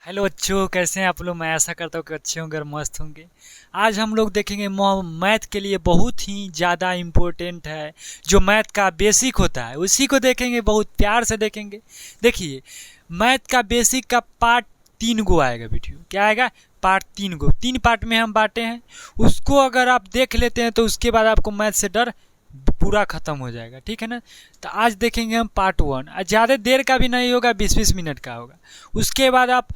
Hello बच्चों, कैसे हैं आप लोग। मैं आशा करता हूँ कि अच्छे होंगे और मस्त होंगे। आज हम लोग देखेंगे मैथ के लिए बहुत ही ज़्यादा इम्पोर्टेंट है। जो मैथ का बेसिक होता है उसी को देखेंगे, बहुत प्यार से देखेंगे। देखिए, मैथ का बेसिक का पार्ट 3 गो आएगा। वीडियो क्या आएगा? पार्ट 3 गो, 3 पार्ट में हम बांटे हैं। उसको अगर आप देख लेते हैं तो उसके बाद आपको मैथ से डर पूरा ख़त्म हो जाएगा। ठीक है ना। तो आज देखेंगे हम पार्ट 1। ज़्यादा देर का भी नहीं होगा, 20-20 मिनट का होगा। उसके बाद आप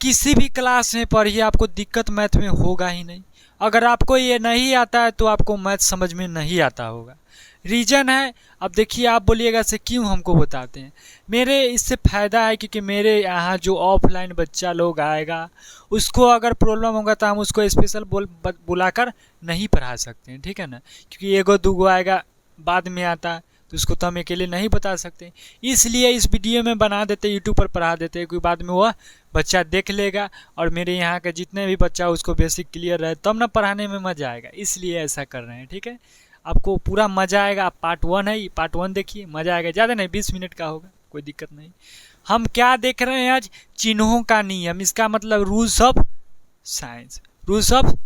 किसी भी क्लास में पढ़िए, आपको दिक्कत मैथ में होगा ही नहीं। अगर आपको ये नहीं आता है तो आपको मैथ समझ में नहीं आता होगा। रीज़न है, अब देखिए, आप बोलिएगा से क्यों हमको बताते हैं। मेरे इससे फ़ायदा है क्योंकि मेरे यहाँ जो ऑफलाइन बच्चा लोग आएगा उसको अगर प्रॉब्लम होगा तो हम उसको स्पेशल बुलाकर नहीं पढ़ा सकते हैं। ठीक है ना। क्योंकि एगो दूगो आएगा बाद में आता है तो उसको तो हम अकेले नहीं बता सकते। इसलिए इस वीडियो में बना देते, यूट्यूब पर पढ़ा देते, कोई बाद में वह बच्चा देख लेगा और मेरे यहाँ के जितने भी बच्चा उसको बेसिक क्लियर रहे तब ना पढ़ाने में मज़ा आएगा। इसलिए ऐसा कर रहे हैं। ठीक है, आपको पूरा मज़ा आएगा। पार्ट 1 है, पार्ट 1 देखिए, मज़ा आएगा। ज़्यादा नहीं, 20 मिनट का होगा, कोई दिक्कत नहीं। हम क्या देख रहे हैं आज? चिन्हों का नियम, इसका मतलब rules of science. Rules of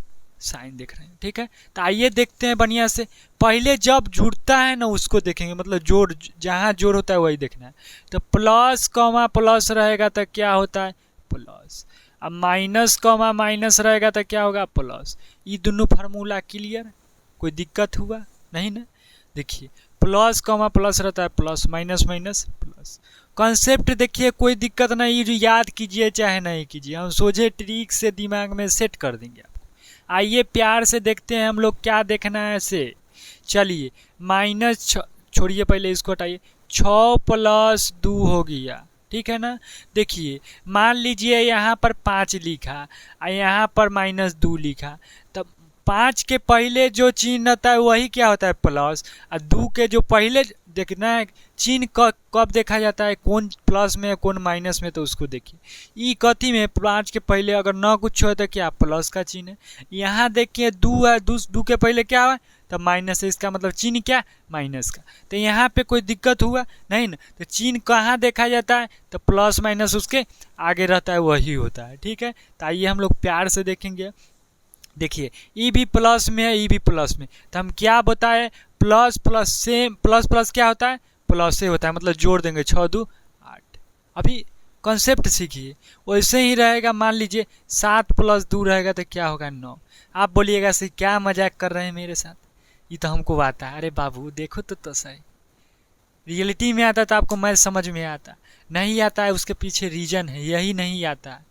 sine देख रहे हैं। ठीक है, तो आइए देखते हैं बढ़िया से। पहले जब जुड़ता है ना उसको देखेंगे, मतलब जोड़, जहाँ जोड़ होता है वही देखना है। तो प्लस कॉमा प्लस रहेगा तो क्या होता है? प्लस। अब माइनस कॉमा माइनस रहेगा तो क्या होगा? प्लस। ये दोनों फार्मूला क्लियर? कोई दिक्कत हुआ नहीं ना। देखिए, प्लस कॉमा प्लस रहता है plus, minus minus plus. Concept देखिए, कोई दिक्कत नहीं, याद कीजिए चाहे नहीं कीजिए, हम सोझे ट्रिक से दिमाग में सेट कर देंगे। आइए प्यार से देखते हैं हम लोग क्या देखना है से। चलिए, माइनस छोड़िए, पहले इसको हटाइए। 6 + 2 हो गया। ठीक है ना। देखिए, मान लीजिए यहाँ पर 5 लिखा और यहाँ पर -2 लिखा, तब 5 के पहले जो चिन्ह रहता है वही क्या होता है? प्लस। और 2 के जो पहले देखना है चिन्ह कब देखा जाता है, कौन प्लस में कौन माइनस में, तो उसको देखिए। ई कथी में 5 के पहले अगर न कुछ हो तो क्या? प्लस का चिन्ह है। यहाँ देखिए 2 है, 2 के पहले क्या है? तो माइनस है, इसका मतलब चिन्ह क्या? माइनस का। तो यहाँ पे कोई दिक्कत हुआ नहीं ना। तो चिन्ह कहाँ देखा जाता है? तो प्लस माइनस उसके आगे रहता है, वही होता है। ठीक है, तो आइए हम लोग प्यार से देखेंगे। देखिए, ई भी प्लस में है, ई भी प्लस में, तो हम क्या बताए? Plus plus same, plus plus क्या होता है? प्लस से होता है, मतलब जोड़ देंगे। 6 × 2 = 8। अभी कॉन्सेप्ट सीखिए। वैसे ही रहेगा, मान लीजिए 7 + 2 रहेगा तो क्या होगा? 9। आप बोलिएगा से क्या मजाक कर रहे हैं मेरे साथ, ये तो हमको आता है। अरे बाबू देखो तो सही, रियलिटी में आता तो आपको मैथ समझ में आता, नहीं आता है उसके पीछे रीजन है, यही नहीं आता है।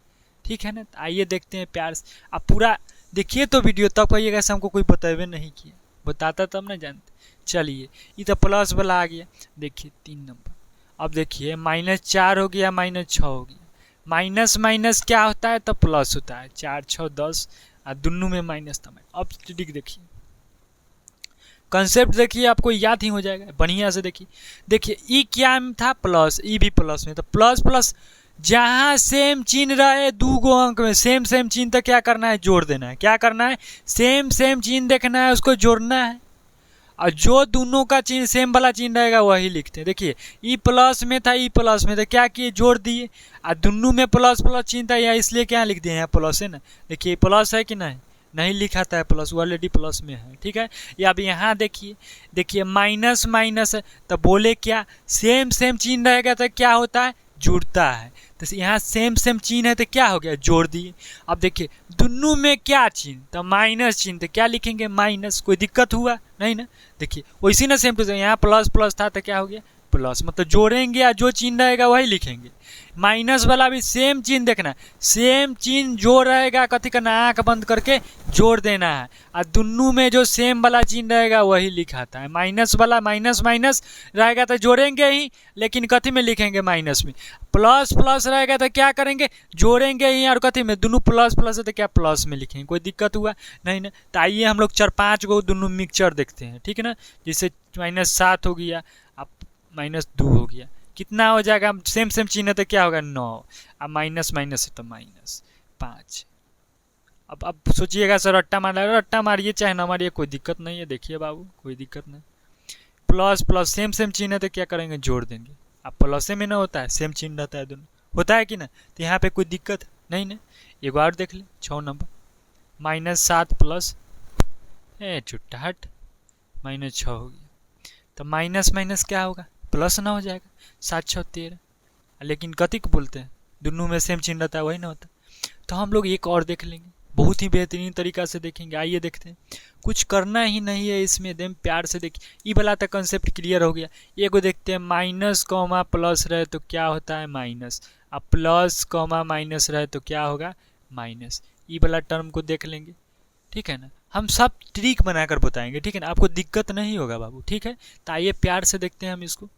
ठीक है ना। तो आइए देखते हैं प्यार से। आप पूरा देखिए तो वीडियो, तब कहिएगा से हमको कोई बतावे नहीं किया, बताता तब ना जानते। चलिए, ये तो प्लस वाला आ गया। देखिए 3 नंबर। अब देखिए -4 हो गया, -6 हो गया। माइनस माइनस क्या होता है? तो प्लस होता है। 4 6 10 और दोनों में माइनस था। अब ठीक देखिए, कंसेप्ट देखिए, आपको याद ही हो जाएगा बढ़िया से। देखिए देखिए, ई क्या था? प्लस। ई भी प्लस में, तो प्लस प्लस जहाँ सेम चिन्ह रहे 2 गो अंक में, सेम सेम चिन्ह, तो क्या करना है? जोड़ देना है। क्या करना है? सेम सेम चिन्ह देखना है, उसको जोड़ना है। और जो दोनों का चिन्ह सेम वाला चिन्ह रहेगा वही लिखते हैं। देखिए, ई प्लस में था, ई प्लस में था, क्या किए? जोड़ दिए। और दोनों में प्लस प्लस चिन्ह था, या इसलिए क्या लिख दिए? यहाँ प्लस है ना। देखिए प्लस है कि नहीं? नहीं लिखा था प्लस, ऑलरेडी प्लस में है। ठीक है, या अब यहाँ देखिए, देखिए माइनस माइनस है, तो बोले क्या? सेम सेम चिन्ह रहेगा तो क्या होता है? जुड़ता है। तो यहाँ सेम सेम चिन्ह है तो क्या हो गया? जोड़ दिए। अब देखिए दोनों में क्या चिन्ह? तो माइनस चिन्ह, तो क्या लिखेंगे? माइनस। कोई दिक्कत हुआ नहीं ना। देखिए वैसे ना, सेम टू सेम, यहाँ प्लस प्लस था तो क्या हो गया? प्लस। मतलब जोड़ेंगे या जो चिन्ह रहेगा वही लिखेंगे। माइनस वाला भी सेम चिन्ह देखना, सेम चिन्ह जो रहेगा कथी करना? आँख बंद करके जोड़ देना है। और दोनों में जो सेम वाला चिन्ह रहेगा वही लिखाता है। माइनस वाला माइनस माइनस रहेगा तो जोड़ेंगे ही, लेकिन कथी में लिखेंगे? माइनस में। प्लस प्लस रहेगा तो क्या करेंगे? जोड़ेंगे ही, और कथी में? दोनों प्लस प्लस है तो क्या? प्लस में लिखेंगे। कोई दिक्कत हुआ नहीं ना। तो आइए हम लोग 4-5 गो दोनों मिक्सचर देखते हैं। ठीक है ना। जैसे -7 हो गया, अब -2 हो गया, कितना हो जाएगा? सेम सेम चिन्ह है तो क्या होगा? 9। अब माइनस माइनस है तो -5। अब सोचिएगा सर रट्टा मार रहा है, रट्टा मारिए चाहे ना मारिए, कोई दिक्कत नहीं है। देखिए बाबू, कोई दिक्कत नहीं। प्लस प्लस सेम सेम चिन्ह है तो क्या करेंगे? जोड़ देंगे। अब प्लस में ना होता है, सेम चिन्ह रहता है दोनों, होता है कि ना। तो यहाँ पे कोई दिक्कत नहीं ना। एक बार देख ले 6 नंबर -7 प्लस चुट्टा हट -6 हो गया। तो माइनस माइनस क्या होगा, प्लस ना हो जाएगा। 7 6 13। लेकिन कति को बोलते हैं, दोनों में सेम चिन्ह रहता है, वही ना होता। तो हम लोग एक और देख लेंगे, बहुत ही बेहतरीन तरीका से देखेंगे। आइए देखते हैं, कुछ करना ही नहीं है इसमें, एकदम प्यार से देखिए। ये वाला तक कंसेप्ट क्लियर हो गया। एगो देखते हैं, माइनस कॉमा प्लस रहे तो क्या होता है माइनस, अब प्लस कॉमा माइनस रहे तो क्या होगा माइनस। ये वाला टर्म को देख लेंगे, ठीक है ना। हम सब ट्रिक बनाकर बताएंगे, ठीक है ना, आपको दिक्कत नहीं होगा बाबू, ठीक है। तो आइए प्यार से देखते हैं हम इसको।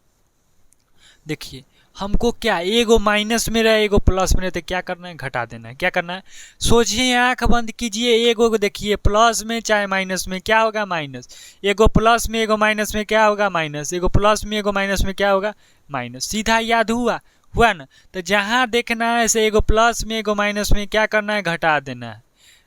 देखिए हमको क्या, एगो माइनस में रहे एगो प्लस में रहे तो क्या करना है, घटा देना है। क्या करना है, सोचिए, आंख बंद कीजिए, एगो को देखिए प्लस में चाहे माइनस में क्या होगा माइनस, एगो प्लस में एगो माइनस में क्या होगा माइनस, एगो प्लस में एगो माइनस में क्या होगा माइनस। सीधा याद हुआ हुआ ना। तो जहाँ देखना है ऐसे एगो प्लस में एगो माइनस में क्या करना है, घटा देना है।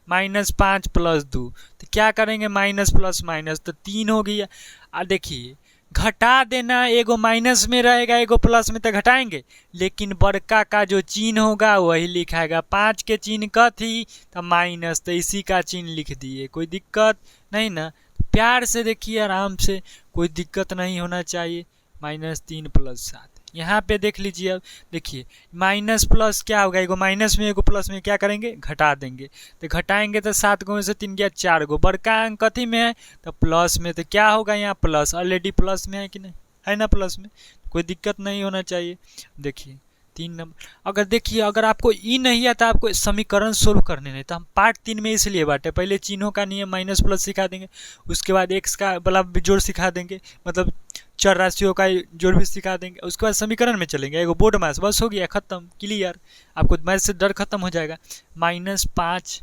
-5 + 2 तो क्या करेंगे, माइनस प्लस माइनस तो 3 हो गया। और देखिए घटा देना, एगो माइनस में रहेगा एगो प्लस में तो घटाएंगे, लेकिन बड़का का जो चिन्ह होगा वही लिखाएगा। 5 के चिन्ह का थी तो माइनस, तो इसी का चिन्ह लिख दिए, कोई दिक्कत नहीं ना। प्यार से देखिए, आराम से, कोई दिक्कत नहीं होना चाहिए। -3 + 7 यहाँ पे देख लीजिए। अब देखिए माइनस प्लस क्या होगा, एगो माइनस में एगो प्लस में क्या करेंगे, घटा देंगे। तो घटाएंगे तो 7 गो में से 3 गया 4 गो, बड़का अंक कथी में है तो प्लस में, तो क्या होगा यहाँ प्लस, ऑलरेडी प्लस में है कि नहीं है ना, प्लस में, कोई दिक्कत नहीं होना चाहिए। देखिए 3 नंबर, अगर देखिए अगर आपको ई नहीं आता, आपको समीकरण सोल्व करने नहीं, तो हम पार्ट 3 में इसलिए बांटे, पहले चिन्हों का नियम माइनस प्लस सिखा देंगे, उसके बाद एक्स का वाला जोड़ सिखा देंगे, मतलब चर राशियों का जोड़ भी सिखा देंगे, उसके बाद समीकरण में चलेंगे, एगो बोर्ड मैथ्स, बस हो गया खत्म, क्लियर। आपको मैथ्स से डर खत्म हो जाएगा। -5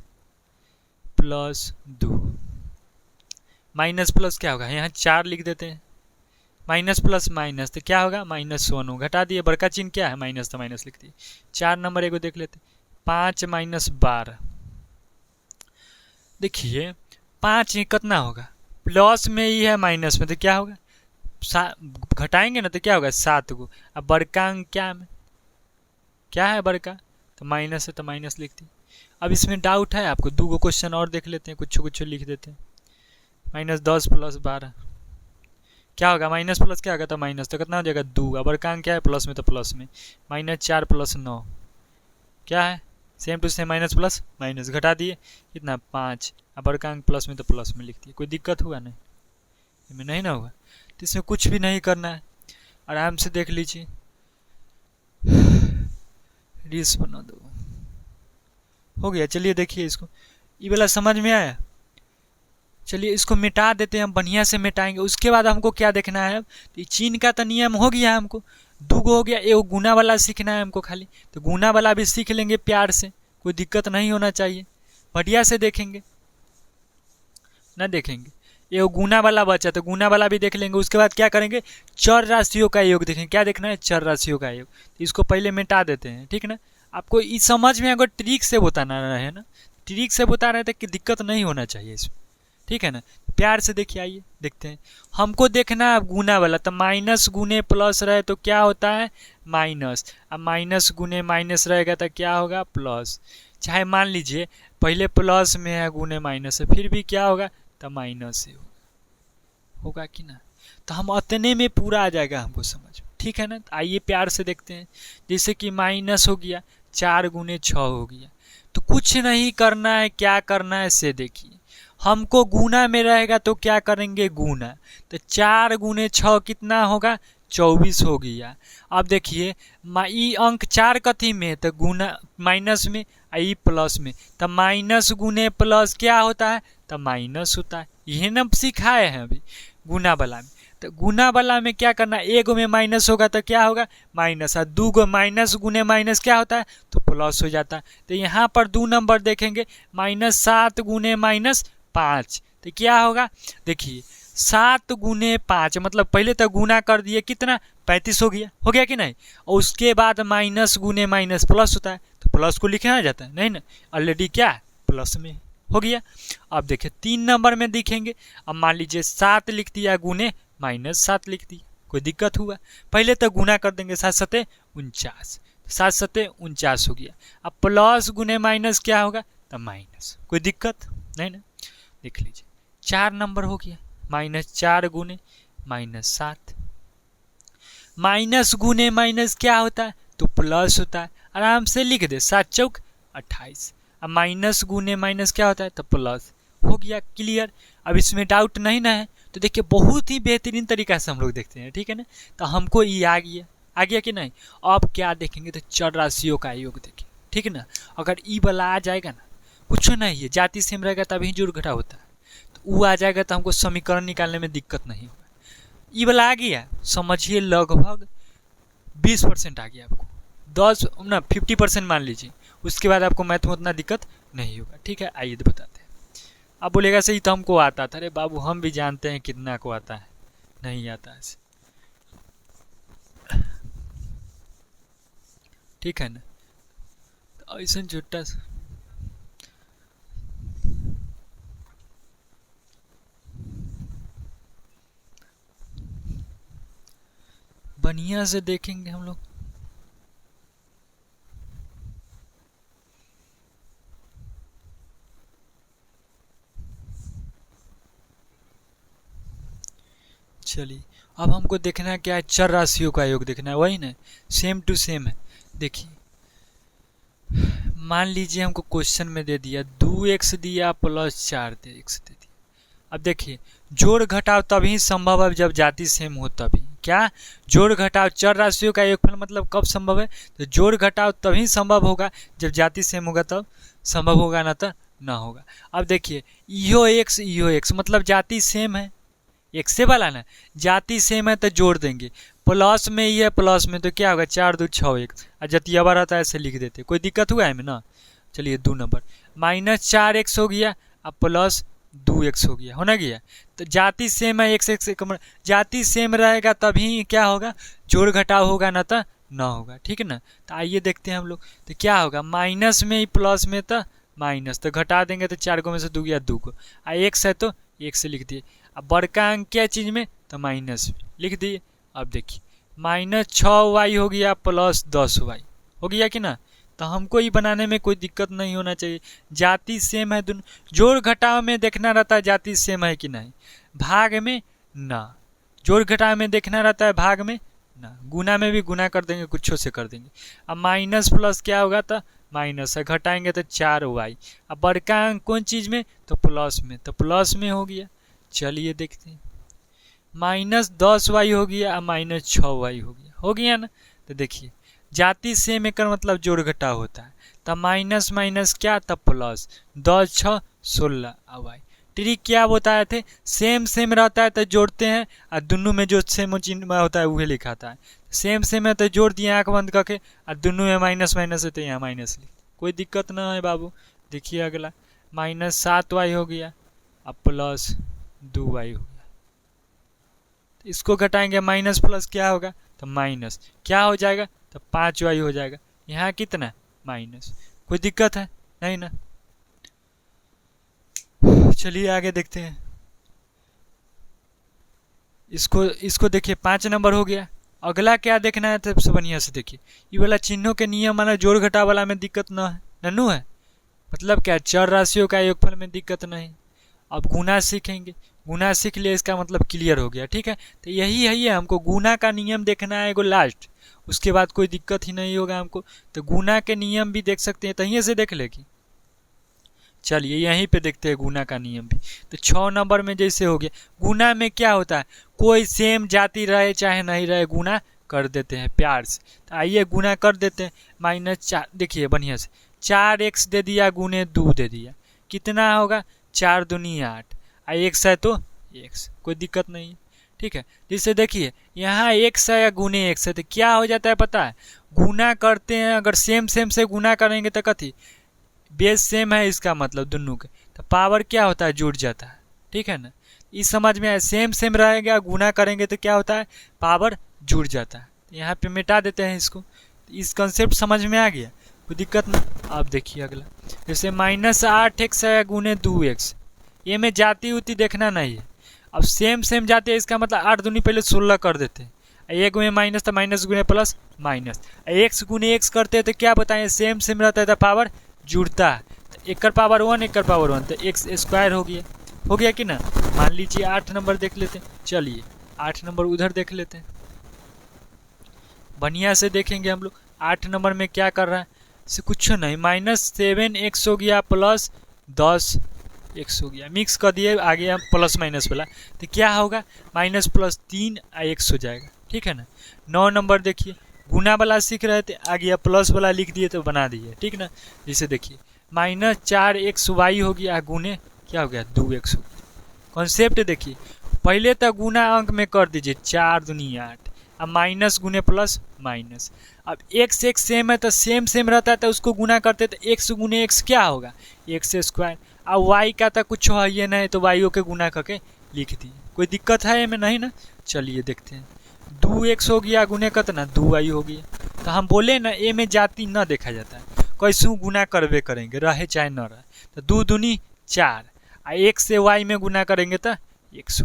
+ 2 माइनस प्लस क्या होगा, यहाँ 4 लिख देते हैं, माइनस प्लस माइनस तो क्या होगा -1 घटा दिए, बड़का चिन्ह क्या है माइनस, तो माइनस लिख दिए। 4 नंबर एगो देख लेते, 5 - 12। देखिए 5 कितना होगा, प्लस में ही है माइनस में, तो क्या होगा घटाएंगे ना तो क्या होगा 7 गो। अब बड़का अंक क्या है बड़का, तो माइनस है तो माइनस लिख दी। अब इसमें डाउट है आपको, 2 गो क्वेश्चन और देख लेते हैं, कुछ लिख देते हैं। -10 + 12 क्या होगा, माइनस प्लस क्या होगा तो माइनस, तो कितना हो जाएगा 2। अब बड़का अंक क्या है प्लस में, तो प्लस में। -4 + 9 क्या है, same to same minus plus minus, घटा दिए कितना 5। अब बड़का अंक प्लस में तो प्लस में लिख दिए, कोई दिक्कत हुआ नहीं, इसमें नहीं ना होगा। तो इसमें कुछ भी नहीं करना है, आराम से देख लीजिए। रील्स बना दो, हो गया। चलिए देखिए इसको, ये वाला समझ में आया। चलिए इसको मिटा देते हैं, हम बढ़िया से मिटाएंगे। उसके बाद हमको क्या देखना है, तो चिन्ह का तो नियम हो गया हमको, 2 गो हो गया। एगो गुना वाला सीखना है हमको खाली, तो गुना वाला भी सीख लेंगे प्यार से, कोई दिक्कत नहीं होना चाहिए। बढ़िया से देखेंगे ना, देखेंगे एगो गुना वाला बचा तो गुना वाला भी देख लेंगे। उसके बाद क्या करेंगे, चर राशियों का योग देखेंगे। क्या देखना है, चर राशियों का योग। तो इसको पहले मिटा देते हैं, ठीक ना। आपको इस समझ में अगर ट्रिक से बताना रहे ना, ट्रिक से बता रहे थे कि दिक्कत नहीं होना चाहिए इसमें, ठीक है ना। प्यार से देखिए, आइए देखते हैं। हमको देखना है गुना वाला, तो माइनस गुने प्लस रहे तो क्या होता है माइनस, अब माइनस गुने माइनस रहेगा तो क्या होगा प्लस। चाहे मान लीजिए पहले प्लस में है गुने माइनस है, फिर भी क्या होगा तो माइनस ही होगा कि ना। तो हम अतने में पूरा आ जाएगा हमको समझ, ठीक है ना। तो आइए प्यार से देखते हैं। जैसे कि माइनस हो गया, 4 × 6 हो गया, तो कुछ नहीं करना है, क्या करना है से देखिए। हमको गुना में रहेगा तो क्या करेंगे गुना, तो 4 × 6 कितना होगा 24 हो गया। अब देखिए ई अंक 4 कथी में, तो गुना माइनस में, ई प्लस में, तो माइनस गुने प्लस क्या होता है तो माइनस होता है। यही ना सिखाए हैं अभी गुना वाला में। तो गुना वाला में क्या करना, एगो में माइनस होगा तो क्या होगा माइनस, और 2 गो माइनस गुने माइनस क्या होता है तो प्लस हो जाता है। तो यहाँ पर 2 नंबर देखेंगे, -7 × -5 तो क्या होगा, देखिए 7 × 5 मतलब पहले तो गुना कर दिए, कितना 35 हो गया कि नहीं। और उसके बाद माइनस गुने माइनस प्लस होता है, तो प्लस को लिखना जाता है नहीं ना, ऑलरेडी क्या प्लस में हो गया। अब देखिए 3 नंबर में दिखेंगे, अब मान लीजिए 7 लिख दिया गुने -7 लिख दिया, कोई दिक्कत हुआ, पहले तो गुना कर देंगे 7 × 7 = 49, 7 सत्ते 49 हो गया। अब प्लस गुने माइनस क्या होगा, तो माइनस। कोई दिक्कत नहीं ना। देख लीजिए 4 नंबर हो गया, -4 गुने -7। माइनस गुने माइनस क्या होता है, तो प्लस होता है। आराम से लिख दे, 7 चौक 28। अब माइनस गुने माइनस क्या होता है, तो प्लस। हो गया क्लियर। अब इसमें डाउट नहीं ना है, तो देखिए बहुत ही बेहतरीन तरीका से हम लोग देखते हैं, ठीक है ना। तो हमको ये आ गया कि नहीं। अब क्या देखेंगे, तो चर राशियों का योग देखेंगे, ठीक है ना। अगर ई वाला आ जाएगा ना, कुछ नहीं है, जाति सेम रहेगा तभी जोड़ घटा होता है, तो वो आ जाएगा तो हमको समीकरण निकालने में दिक्कत नहीं होगा। ई वाला आ गया, समझिए लगभग 20% आ गया आपको, 10 ना 50% मान लीजिए। उसके बाद आपको मैथ में उतना दिक्कत नहीं होगा, ठीक है। आइए बताते हैं। अब बोलेगा सही तो हमको आता था, अरे बाबू हम भी जानते हैं कितना को आता है, नहीं आता है, ठीक है ना। तो ऐसा छोटा सा बढ़िया से देखेंगे हम लोग। चलिए अब हमको देखना है क्या है, चर राशियों का योग देखना है, वही ना, सेम टू सेम है। देखिए मान लीजिए हमको क्वेश्चन में दे दिया 2x दिया प्लस 4x दे दिया। अब देखिए जोड़ घटाव तभी संभव है जब जाति सेम हो, तभी क्या जोड़ घटाव चर राशियों का योगफल मतलब कब संभव है, तो जोड़ घटाव तभी संभव होगा जब जाति सेम होगा, तब संभव होगा, ना तो ना होगा। अब देखिए इहो x मतलब जाति सेम है, एक से वाला ना जाति सेम है तो जोड़ देंगे, प्लस में ही है, प्लस में तो क्या होगा 4 2 6 1, और जतियावा रहता है ऐसे लिख देते, कोई दिक्कत हुआ है में ना। चलिए 2 नंबर -4x हो गया, अब प्लस 2x हो गया, होना गया। तो जाति सेम है, x जाति सेम रहेगा तभी क्या होगा, जोड़ घटाव होगा, ना तो ना होगा, ठीक है ना। तो आइए देखते हैं हम लोग, तो क्या होगा माइनस में ही प्लस में तो माइनस, तो घटा देंगे तो 4 को में से 2 गया 2 को, x है तो 1 से लिख दिए। अब बड़का अंक क्या चीज़ में, तो माइनस लिख दिए। अब देखिए -6y हो गया प्लस 10y हो गया कि ना। तो हमको ये बनाने में कोई दिक्कत नहीं होना चाहिए, जाति सेम है दोनों। जोड़ घटाव में देखना रहता है जाति सेम है कि नहीं, भाग में ना। जोड़ घटाव में देखना रहता है भाग में ना, गुना में भी गुना कर देंगे, कुछों से कर देंगे। अब माइनस प्लस क्या होगा, तो माइनस है, घटाएंगे तो 4y। अब बड़का अंक कौन चीज़ में, तो प्लस में, तो प्लस में हो गया। चलिए देखते हैं -10y हो गया, -6y हो गया ना। तो देखिए जाति सेम एकर मतलब जोड़ घटाव होता है, तब माइनस माइनस क्या, तब प्लस, 10 6 16 y। ट्रिक क्या बताए थे, सेम सेम रहता है तो जोड़ते हैं, और दोनों में जो सेम चिन्ह होता है वही लिखाता है। सेम सेम है तो जोड़ दिए आंख बंद करके, और दोनों में माइनस माइनस है तो यहाँ माइनस लिख, कोई दिक्कत ना है बाबू। देखिए अगला -7y हो गया, अब प्लस 2y हो गया। इसको घटाएंगे, माइनस प्लस क्या होगा, तो माइनस क्या हो जाएगा, तो 5y हो जाएगा। यहाँ कितना माइनस, कोई दिक्कत है नहीं ना। चलिए आगे देखते हैं। इसको देखिए 5 नंबर हो गया। अगला क्या देखना है, सबसे बढ़िया से देखिए, ये वाला चिन्हों के नियम माना जोड़ घटाव वाला में दिक्कत ना है, नन्नू है, मतलब क्या चर राशियों का योगफल में दिक्कत नहीं। अब गुना सीखेंगे, गुना सीख लिए इसका मतलब क्लियर हो गया, ठीक है। तो यही है हमको गुना का नियम देखना है एगो लास्ट, उसके बाद कोई दिक्कत ही नहीं होगा हमको। तो गुना के नियम भी देख सकते हैं, तो यहीं से देख लेगी। चलिए यहीं पे देखते हैं गुना का नियम भी। तो 6 नंबर में जैसे हो गया, गुना में क्या होता है, कोई सेम जाति रहे चाहे नहीं रहे गुना कर देते हैं प्यार से। तो आइए गुना कर देते हैं। -4 देखिए बढ़िया से, 4x दे दिया गुने 2 दे दिया, कितना होगा 4 दूनी 8, और x है तो x, कोई दिक्कत नहीं है, ठीक है। जिससे देखिए यहाँ x है या गुने x है, तो क्या हो जाता है पता है, गुना करते हैं अगर सेम सेम से गुना करेंगे तो कथी, बेस सेम है इसका मतलब दोनों के, तो पावर क्या होता है जुड़ जाता है, ठीक है ना। इस समझ में आया, सेम सेम रहेगा गुना करेंगे तो क्या होता है, पावर जुड़ जाता है। तो यहाँ पे मिटा देते हैं इसको, इस कंसेप्ट समझ में आ गया, कोई दिक्कत ना। आप देखिए अगला, जैसे -8x है गुने 2x, ये में जाति उति देखना नहीं है। अब सेम सेम जाति है, इसका मतलब 8 दूनी पहले 16 कर देते हैं, एक में माइनस तो माइनस गुने प्लस माइनस, एक्स गुने एक्स करते हैं तो क्या बताएं, सेम सेम रहता है तो पावर जुड़ता है, तो एक पावर 1 एक पावर 1 तो एक्स स्क्वायर हो गया कि ना। मान लीजिए 8 नंबर देख लेते हैं, चलिए 8 नंबर उधर देख लेते हैं, बढ़िया से देखेंगे हम लोग। 8 नंबर में क्या कर रहा है, से कुछ नहीं, -7x हो गया प्लस 10x हो गया, मिक्स कर दिए, आ गया प्लस माइनस वाला, तो क्या होगा माइनस प्लस 3x हो जाएगा, ठीक है ना। 9 नंबर देखिए, गुना वाला सीख रहे थे, आ गया प्लस वाला लिख दिए तो बना दिए, ठीक ना। जैसे देखिए -4xy हो गया, गुने क्या हो गया 2x हो गया। कॉन्सेप्ट देखिए, पहले तो गुना अंक में कर दीजिए, 4 दूनी 8, अब माइनस गुने प्लस माइनस। अब एक्स एक सेम है तो सेम सेम रहता है तो उसको गुना करते तो एक्स गुने एक्स क्या होगा, एक्स स्क्वायर। अब वाई का तो कुछ है ये नहीं तो वाई के गुना करके लिख दिए, कोई दिक्कत है इसमें नहीं ना। चलिए देखते हैं, 2x हो गया गुने कितना 2y हो गया, तो हम बोले ना ए में जाति न देखा जाता है, कैसू गुना करवे करेंगे रहे चाहे न रहे, तो 2 दूनी 4, एक से y में गुना करेंगे तो xy।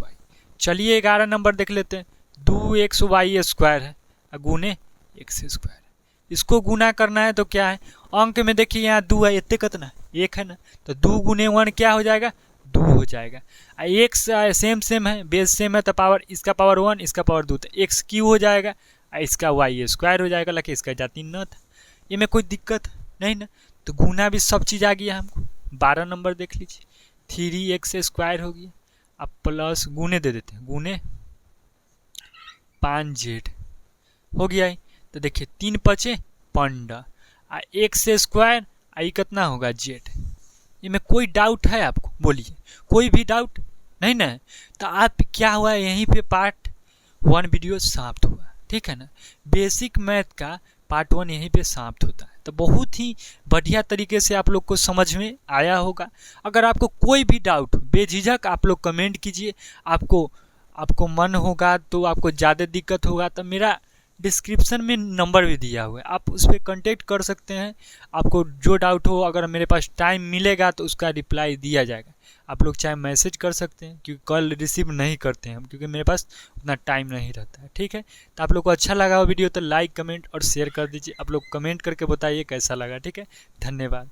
चलिए 11 नंबर देख लेते हैं, 2xy स्क्वायर है गुने एक्स स्क्वायर, इसको गुना करना है तो क्या है, अंक में देखिए यहाँ 2 है, इतने कितना 1 है ना, तो 2 गुने 1 क्या हो जाएगा 2 हो जाएगा। एक्स सेम सेम है, बेस सेम है तो पावर, इसका पावर 1 इसका पावर 2, तो एक्स क्यू हो जाएगा, इसका वाई स्क्वायर हो जाएगा, लेकिन इसका जाति न था, ये में कोई दिक्कत नहीं ना। तो गुना भी सब चीज़ आ गया हमको। 12 नंबर देख लीजिए, 3x स्क्वायर हो गया, अब प्लस गुने दे देते हैं, गुने 5z हो गया है, तो देखिए 3 पचे 15, एक्स स्क्वायर आई कितना होगा जेड। इनमें कोई डाउट है आपको, बोलिए कोई भी डाउट नहीं ना। तो आप क्या हुआ, यहीं पे पार्ट 1 वीडियो समाप्त हुआ, ठीक है ना। बेसिक मैथ का पार्ट 1 यहीं पे समाप्त होता है, तो बहुत ही बढ़िया तरीके से आप लोग को समझ में आया होगा। अगर आपको कोई भी डाउट बेझिझक आप लोग कमेंट कीजिए, आपको मन होगा तो आपको ज़्यादा दिक्कत होगा तो मेरा डिस्क्रिप्शन में नंबर भी दिया हुआ है, आप उस पर कॉन्टेक्ट कर सकते हैं। आपको जो डाउट हो, अगर मेरे पास टाइम मिलेगा तो उसका रिप्लाई दिया जाएगा। आप लोग चाहे मैसेज कर सकते हैं, क्योंकि कॉल रिसीव नहीं करते हैं हम, क्योंकि मेरे पास उतना टाइम नहीं रहता है, ठीक है। तो आप लोग को अच्छा लगा हो वीडियो तो लाइक कमेंट और शेयर कर दीजिए। आप लोग कमेंट करके बताइए कैसा लगा, ठीक है। धन्यवाद।